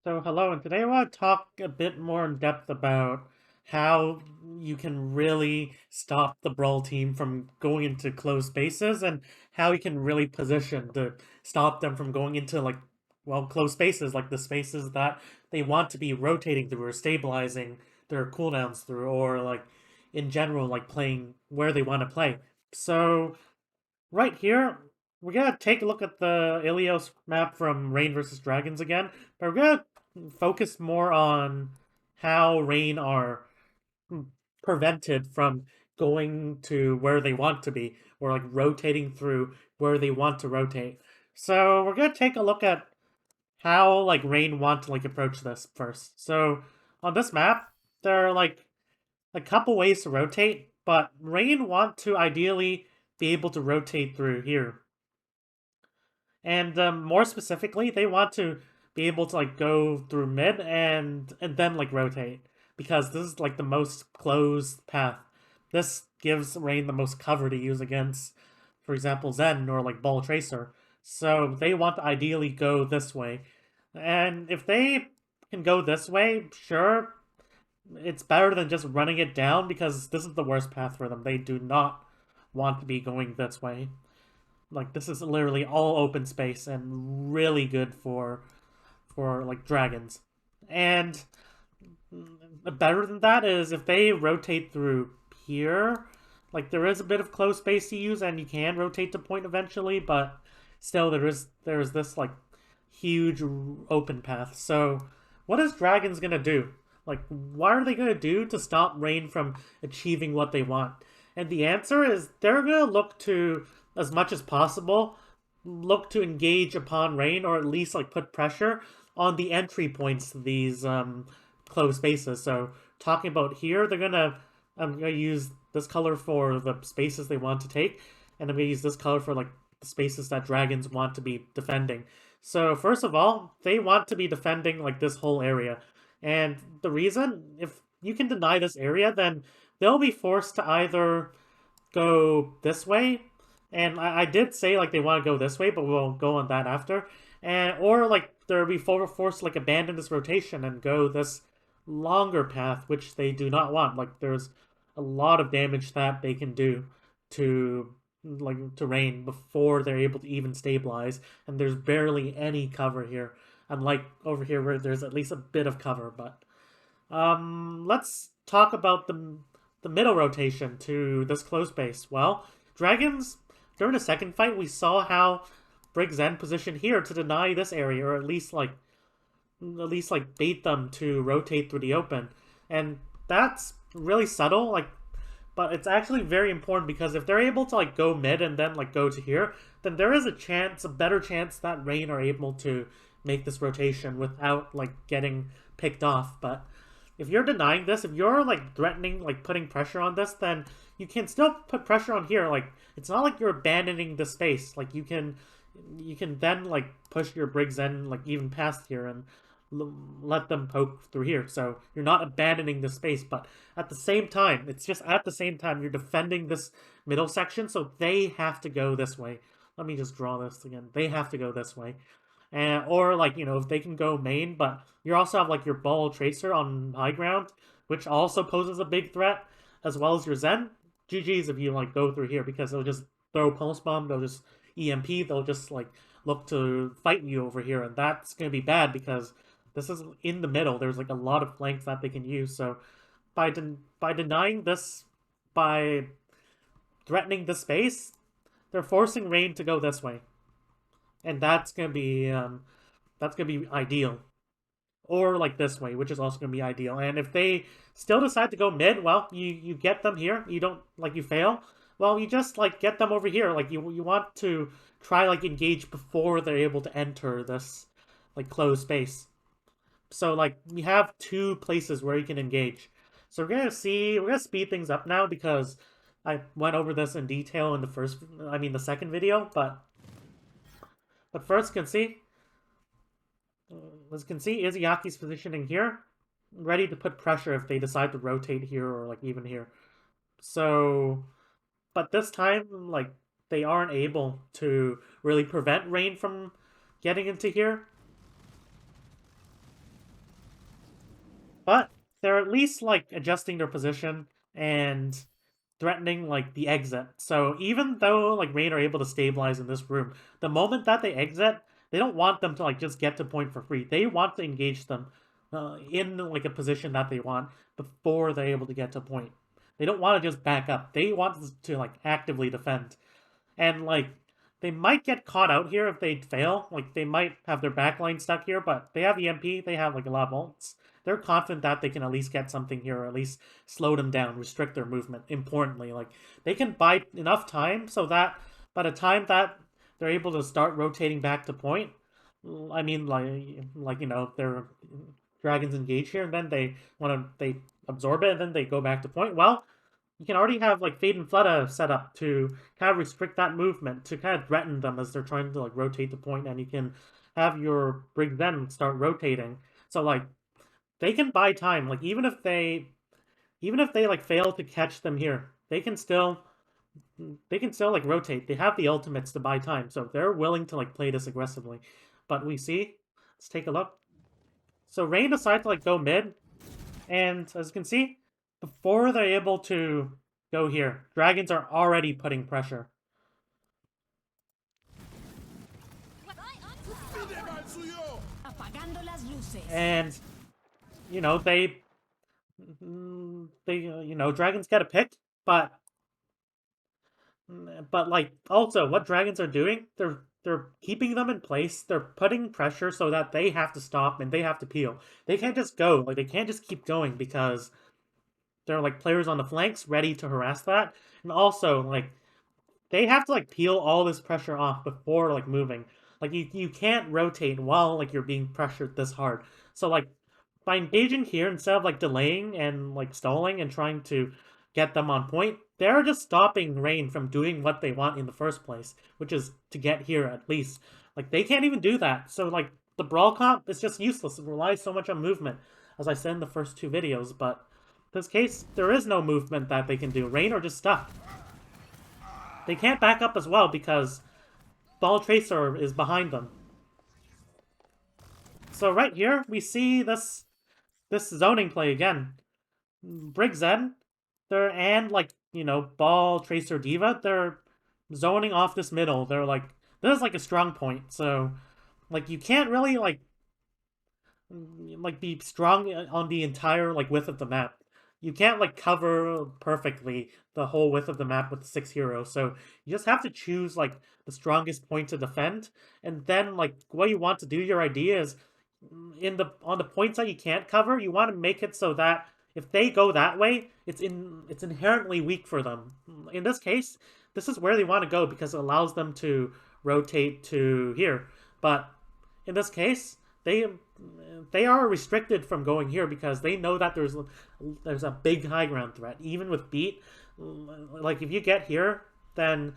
So, hello, and today I want to talk a bit more in depth about how you can really stop the Brawl team from going into closed spaces and how you can really position to stop them from going into, closed spaces, like the spaces that they want to be rotating through or stabilizing their cooldowns through, or in general, like playing where they want to play. So, right here, we're gonna take a look at the Ilios map from Rain versus Dragons again, but we're gonna focus more on how Rain are prevented from going to where they want to be, or like rotating through where they want to rotate. So we're gonna take a look at how Rain want to approach this first. So on this map, there are a couple ways to rotate, but Rain want to ideally be able to rotate through here. And more specifically, they want to be able to go through mid and then rotate, because this is the most closed path. This gives Rain the most cover to use against, for example, Zen or Ball Tracer. So they want to ideally go this way. And if they can go this way, sure, it's better than just running it down, because this is the worst path for them. They do not want to be going this way. This is literally all open space and really good for dragons. And better than that is if they rotate through here, there is a bit of closed space to use and you can rotate to point eventually, but still there is this huge open path. So what is dragons gonna do? What are they gonna do to stop Rain from achieving what they want? And the answer is they're gonna look to, as much as possible, look to engage upon Rain, or at least put pressure on the entry points to these closed spaces. So talking about here, I'm gonna use this color for the spaces they want to take, and I'm gonna use this color for the spaces that dragons want to be defending. So first of all, they want to be defending this whole area. And the reason, if you can deny this area, then they'll be forced to either go this way, and I did say they want to go this way, but we'll go on that after, and or they'll be forced to abandon this rotation and go this longer path, which they do not want. There's a lot of damage that they can do to to Rain before they're able to even stabilize, and there's barely any cover here, unlike over here where there's at least a bit of cover. But let's talk about the middle rotation to this close base. Well, dragons, during the second fight, we saw how Brig Zen positioned here to deny this area, or at least bait them to rotate through the open. And that's really subtle, but it's actually very important, because if they're able to go mid and then go to here, then there is a better chance that Rain are able to make this rotation without getting picked off. But if you're denying this, if you're threatening, putting pressure on this, then you can still put pressure on here. It's not like you're abandoning the space. You can then push your Briggs in even past here and let them poke through here. So you're not abandoning the space, but at the same time, it's just at the same time you're defending this middle section, so they have to go this way. Let me just draw this again. They have to go this way. And or if they can go main, but you also have your Ball Tracer on high ground, which also poses a big threat, as well as your Zen. GG's if you go through here, because they'll just throw Pulse Bomb, they'll just EMP, they'll just look to fight you over here, and that's gonna be bad because this is in the middle. There's a lot of flanks that they can use. So by denying this, by threatening the space, they're forcing Rain to go this way, and that's gonna be ideal. Or this way, which is also gonna be ideal. And if they still decide to go mid, well, you get them here. You don't you fail. Well, you just get them over here. You want to try engage before they're able to enter this closed space. So we have two places where you can engage. So we're gonna speed things up now, because I went over this in detail in the second video, but first you can see, as you can see, Izuyaki's positioning here, ready to put pressure if they decide to rotate here or even here. So, but this time they aren't able to really prevent Rain from getting into here. they're at least like adjusting their position and threatening like the exit. So even though like Rain are able to stabilize in this room, the moment that they exit, they don't want them to like just get to point for free. They want to engage them in like a position that they want before they're able to get to point. They don't want to just back up. They want to like actively defend. And like they might get caught out here if they fail. Like they might have their backline stuck here, but they have EMP, they have like a lot of ults. They're confident that they can at least get something here, or at least slow them down, restrict their movement. Importantly, like they can buy enough time so that by the time that they're able to start rotating back to point, I mean, like you know, their dragons engage here, and then they absorb it, and then they go back to point. Well, you can already have like Fade and Flood set up to kind of restrict that movement, to kind of threaten them as they're trying to like rotate the point, and you can have your Brig then start rotating. So like they can buy time. Like even if they like fail to catch them here, they can still like rotate. They have the ultimates to buy time, so they're willing to like play this aggressively. But we see, let's take a look. So Rain decides to like go mid, and as you can see, before they're able to go here, dragons are already putting pressure. And you know dragons get a pick, but like also what dragons are doing, they're keeping them in place. They're putting pressure so that they have to stop and they have to peel. They can't just go, like they can't just keep going because there are like players on the flanks ready to harass that. And also like they have to like peel all this pressure off before like moving. Like you can't rotate while like you're being pressured this hard. So like by engaging here instead of like delaying and like stalling and trying to get them on point, they're just stopping Rain from doing what they want in the first place, which is to get here at least. Like they can't even do that. So like the Brawl comp is just useless. It relies so much on movement, as I said in the first two videos, but in this case, there is no movement that they can do. Rain are just stuck. They can't back up as well because Ball Tracer is behind them. So right here, we see this zoning play again. Brig Zen, and like, Ball Tracer Diva, they're zoning off this middle. They're like, this is like a strong point. So like you can't really like be strong on the entire like width of the map. You can't like cover perfectly the whole width of the map with 6 heroes, so you just have to choose like the strongest point to defend, and then like what you want to do, your idea is on the points that you can't cover, you want to make it so that if they go that way, it's inherently weak for them. In this case, this is where they want to go because it allows them to rotate to here. But in this case, they are restricted from going here because they know that there's a big high ground threat. Even with beat, like if you get here, then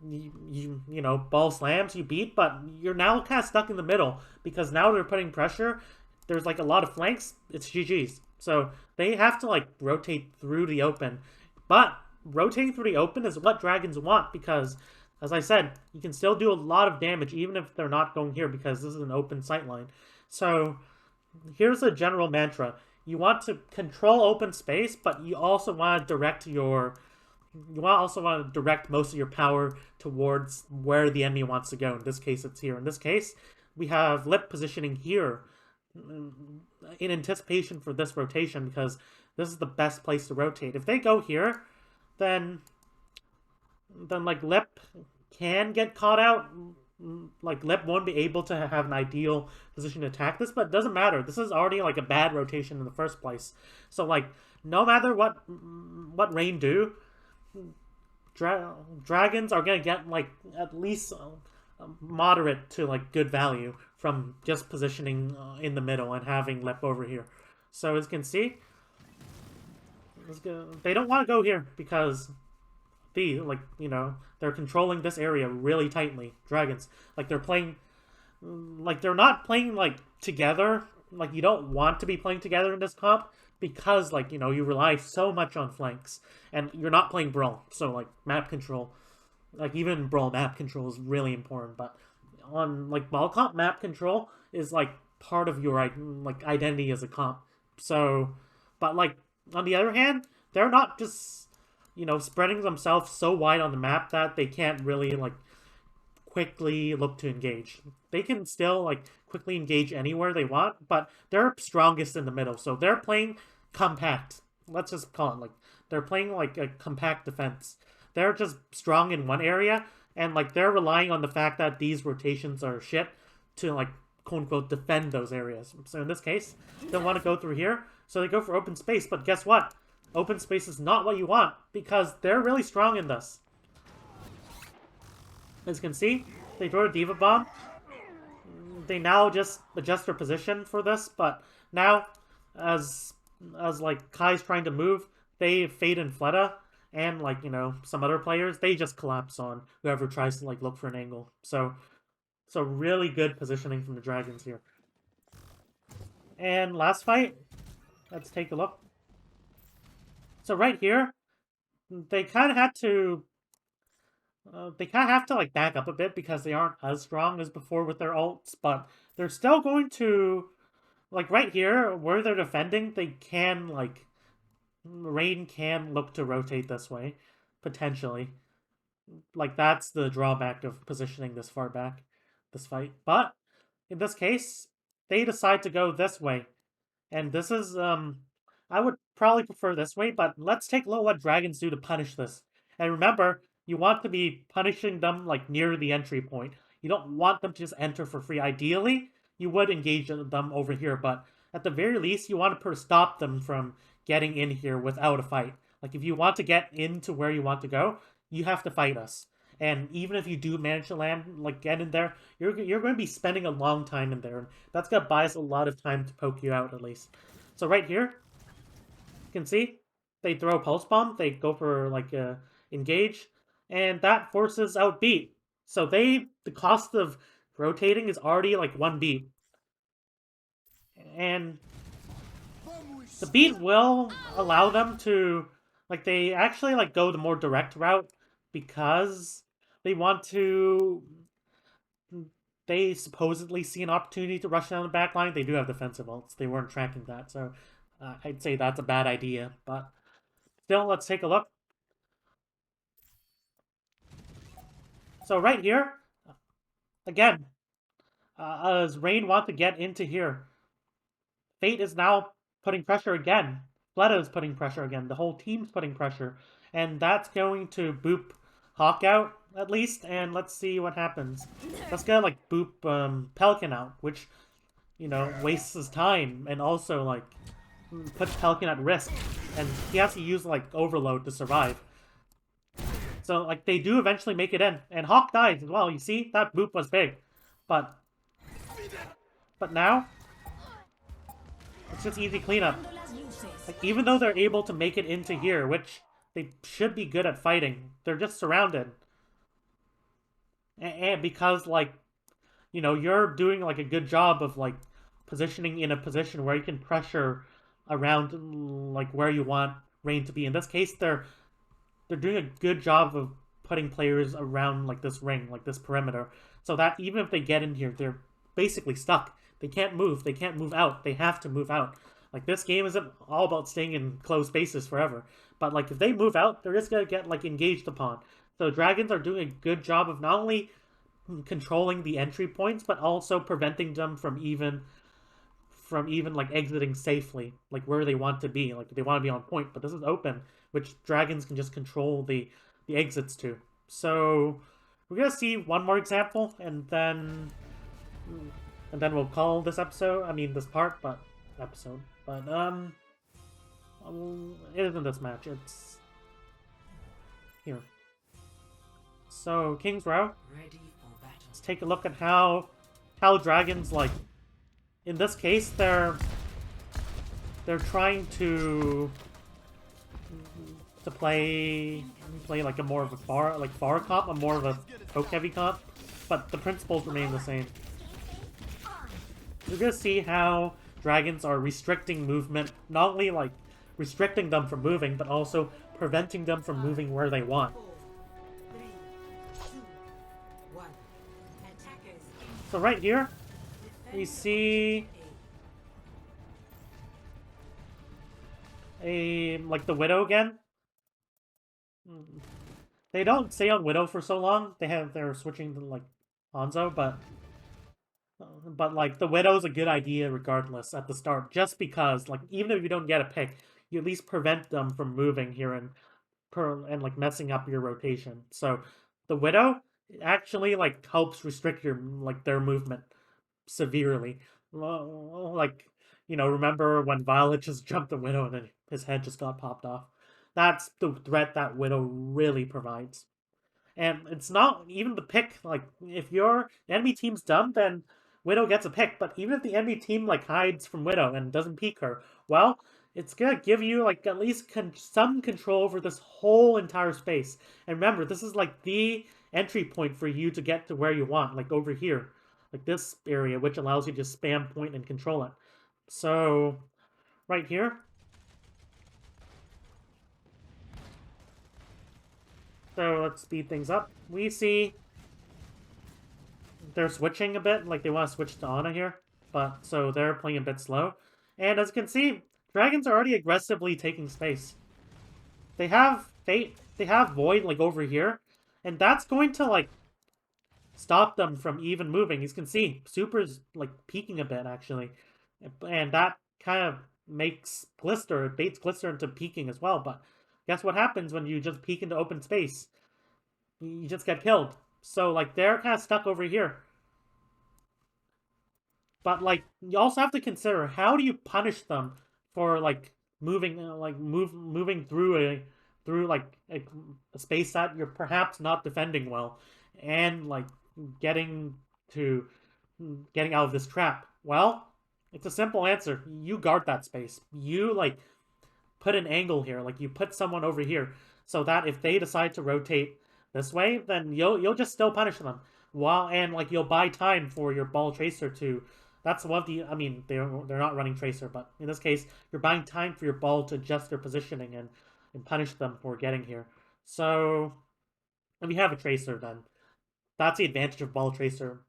you ball slams, you beat, but you're now kind of stuck in the middle because now they're putting pressure. There's like a lot of flanks. It's GG's. So they have to like rotate through the open, but rotating through the open is what dragons want because, as I said, you can still do a lot of damage even if they're not going here because this is an open sightline. So here's a general mantra. You want to control open space, but you also want to direct most of your power towards where the enemy wants to go. In this case, it's here. In this case, we have Lip positioning here in anticipation for this rotation because this is the best place to rotate. If they go here, then like Lip can get caught out. Like Lip won't be able to have an ideal position to attack this, but it doesn't matter. This is already like a bad rotation in the first place. So like no matter what Rain do, dragons are gonna get like at least moderate to like good value from just positioning in the middle and having Lip over here. So as you can see, they don't want to go here because they're controlling this area really tightly. Dragons, like they're not playing like together. Like you don't want to be playing together in this comp because like you rely so much on flanks and you're not playing Brawl. So like map control, like even Brawl map control is really important. But on like ball comp, map control is like part of your like identity as a comp. So But like on the other hand, they're not just spreading themselves so wide on the map that they can't really like quickly look to engage. They can still like quickly engage anywhere they want, but they're strongest in the middle. So they're playing compact. Let's just call it like they're playing like a compact defense. They're just strong in one area, and like they're relying on the fact that these rotations are shit to like quote unquote defend those areas. So in this case, they want to go through here, so they go for open space. But guess what? Open space is not what you want because they're really strong in this. As you can see, they throw a Diva Bomb. They now just adjust their position for this, but now, as like Kai's trying to move, they Fade and Fleta, and like, some other players, they just collapse on whoever tries to like look for an angle. So really good positioning from the Dragons here. And last fight, let's take a look. So right here, they kind of had to have to like back up a bit because they aren't as strong as before with their ults, but they're still going to like right here where they're defending. They can like Rain can look to rotate this way potentially. Like that's the drawback of positioning this far back this fight. But in this case, they decide to go this way, and this is I would probably prefer this way, but let's take a look what Dragons do to punish this. And remember, you want to be punishing them like near the entry point. You don't want them to just enter for free. Ideally, you would engage them over here, but at the very least, you want to stop them from getting in here without a fight. Like if you want to get into where you want to go, you have to fight us. And even if you do manage to land, like get in there, you're going to be spending a long time in there. That's going to buy us a lot of time to poke you out at least. So right here, you can see they throw a Pulse Bomb. They go for like a engage, and that forces out beat. So the cost of rotating is already like 1 beat. And the beat will allow them to like they actually like go the more direct route because they want to they supposedly see an opportunity to rush down the back line. They do have defensive ults. They weren't tracking that, so I'd say that's a bad idea. But still, let's take a look. So right here, again, as Rain want to get into here, Fate is now putting pressure again. Fleta is putting pressure again. The whole team's putting pressure. And that's going to boop Hawk out, at least. And let's see what happens. Let's get, like, boop Pelican out, which, wastes his time. And also, like, puts Pelican at risk. And he has to use, like, Overload to survive. So, like, they do eventually make it in. And Hawk dies as well. You see? That boop was big. But now, it's just easy cleanup. Like, even though they're able to make it into here, which they should be good at fighting, they're just surrounded. And because, like, you're doing, like, a good job of, like, positioning in a position where you can pressure around, like, where you want Rain to be. In this case, they're doing a good job of putting players around, like, this ring, like, this perimeter. So that even if they get in here, they're basically stuck. They can't move. They can't move out. They have to move out. Like, this game isn't all about staying in closed spaces forever. But, like, if they move out, they're just going to get, like, engaged upon. So Dragons are doing a good job of not only controlling the entry points, but also preventing them from even like, exiting safely, like, where they want to be. Like, they want to be on point, but this is open, which Dragons can just control the exits to. So we're going to see one more example, and then we'll call this this part, but episode. But, it isn't this match, it's here. So, King's Row. Let's take a look at how Dragons, like, in this case, they're trying to play like a more of a far comp, a more of a poke heavy comp, but the principles remain the same. We're gonna see how Dragons are restricting movement, not only like restricting them from moving, but also preventing them from moving where they want. So right here, we see a like the Widow again. They don't stay on Widow for so long. They're switching to like Hanzo, but like the Widow's a good idea regardless at the start, just because like even if you don't get a pick, you at least prevent them from moving here and like messing up your rotation. So the Widow actually like helps restrict your like their movement severely. Like remember when Violet just jumped the Widow and then his head just got popped off? That's the threat that Widow really provides. And it's not even the pick. Like, if your enemy team's dumb, then Widow gets a pick. But even if the enemy team, like, hides from Widow and doesn't peek her, well, it's gonna give you, like, at least some control over this whole entire space. And remember, this is, like, the entry point for you to get to where you want, like, over here. Like, this area, which allows you to spam point and control it. So, right here. So, let's speed things up. We see they're switching a bit, like they want to switch to Ana here, but so they're playing a bit slow. And as you can see, dragons are already aggressively taking space. They have Fate, they have Void like over here, and that's going to like stop them from even moving. As you can see, Super's like peeking a bit actually, and that kind of makes Glister, baits Glister into peeking as well. But guess what happens when you just peek into open space? You just get killed. So like they're kind of stuck over here. But like you also have to consider how do you punish them for like moving through like a space that you're perhaps not defending well and like getting to getting out of this trap. Well, it's a simple answer. You guard that space. You like put an angle here, like you put someone over here, so that if they decide to rotate this way, then you'll just still punish them. While and like you'll buy time for your ball tracer to. That's one of the. I mean, they're not running tracer, but in this case, you're buying time for your ball to adjust their positioning and punish them for getting here. So if you have a tracer, then that's the advantage of ball tracer.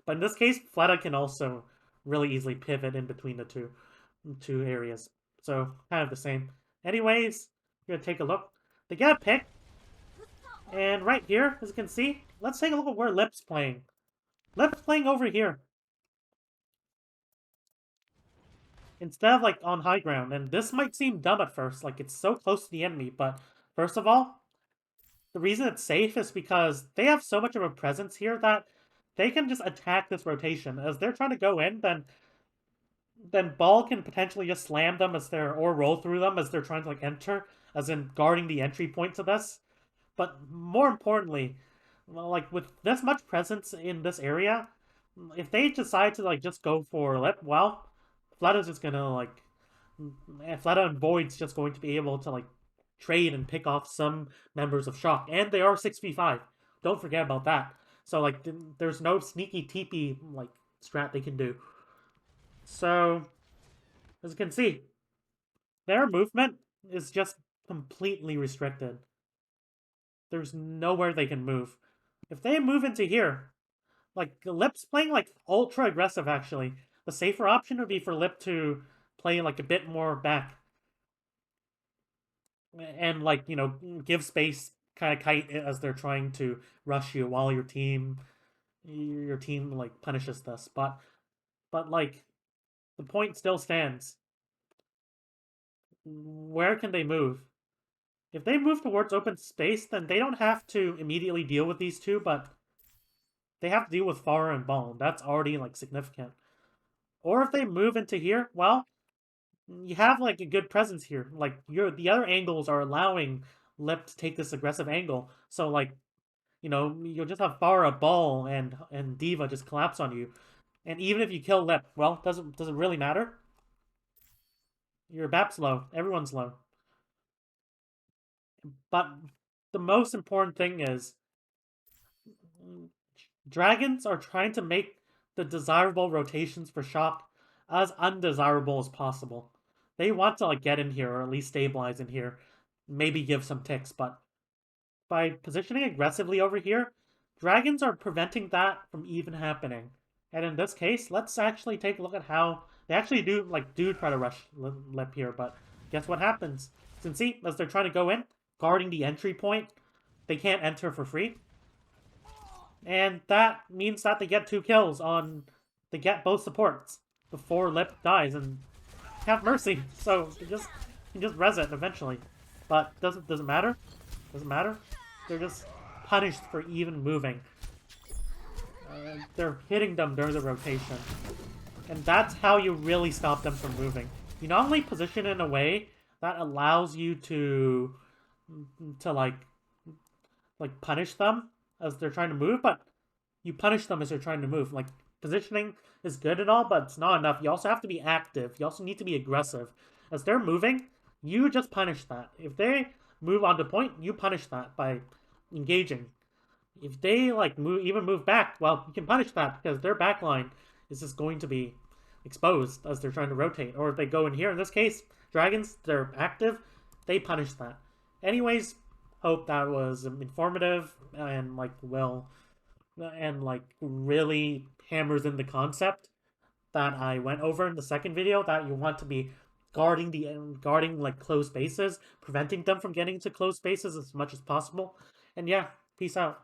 But in this case, Fleta can also really easily pivot in between the two areas. So kind of the same. Anyways, we're gonna take a look. They get a pick, and right here, as you can see, let's take a look at where Lip's playing. Lip's playing over here instead of like on high ground, and this might seem dumb at first, like it's so close to the enemy. But first of all, the reason it's safe is because they have so much of a presence here that they can just attack this rotation. As they're trying to go in, then Ball can potentially just slam them as they're or roll through them as they're trying to like enter, as in guarding the entry point to this. But more importantly, well, like with this much presence in this area, if they decide to like just go for Lip, well, Fleta's just gonna like Fleta and Void's just going to be able to like trade and pick off some members of Shock, and they are 6v5. Don't forget about that. So like, there's no sneaky TP like strat they can do. So as you can see, their movement is just completely restricted. There's nowhere they can move. If they move into here, like Lip's playing like ultra aggressive actually. The safer option would be for Lip to play like a bit more back and like give space, kind of kite as they're trying to rush you while your team like punishes this. But like the point still stands. Where can they move? If they move towards open space, then they don't have to immediately deal with these two, but they have to deal with Pharah and Bone. That's already like significant. Or if they move into here, well, you have like a good presence here. Like the other angles are allowing Lip to take this aggressive angle. So like, you'll just have Pharah, Ball, and Diva just collapse on you. And even if you kill Lip, well, doesn't really matter. Your BAP's low. Everyone's low. But the most important thing is dragons are trying to make the desirable rotations for Shock as undesirable as possible. They want to like get in here or at least stabilize in here, maybe give some ticks, but by positioning aggressively over here, dragons are preventing that from even happening. And in this case, let's actually take a look at how they actually do try to rush Lip here, but guess what happens? Since see, as they're trying to go in, guarding the entry point, they can't enter for free. And that means that they get 2 kills on... They get both supports before Lip dies and have mercy. So they just res it eventually. But doesn't matter. Doesn't matter. They're just punished for even moving. They're hitting them during the rotation. And that's how you really stop them from moving. You not only position in a way that allows you to like punish them as they're trying to move, but you punish them as they're trying to move. Like, positioning is good and all, but it's not enough. You also have to be active. You also need to be aggressive. As they're moving, you just punish that. If they move onto point, you punish that by engaging. If they like move back, well, you can punish that because their backline is just going to be exposed as they're trying to rotate. Or if they go in here, in this case, dragons, they're active, they punish that. Anyways, hope that was informative and really hammers in the concept that I went over in the second video, that you want to be guarding like closed spaces, preventing them from getting to closed spaces as much as possible. And yeah, peace out.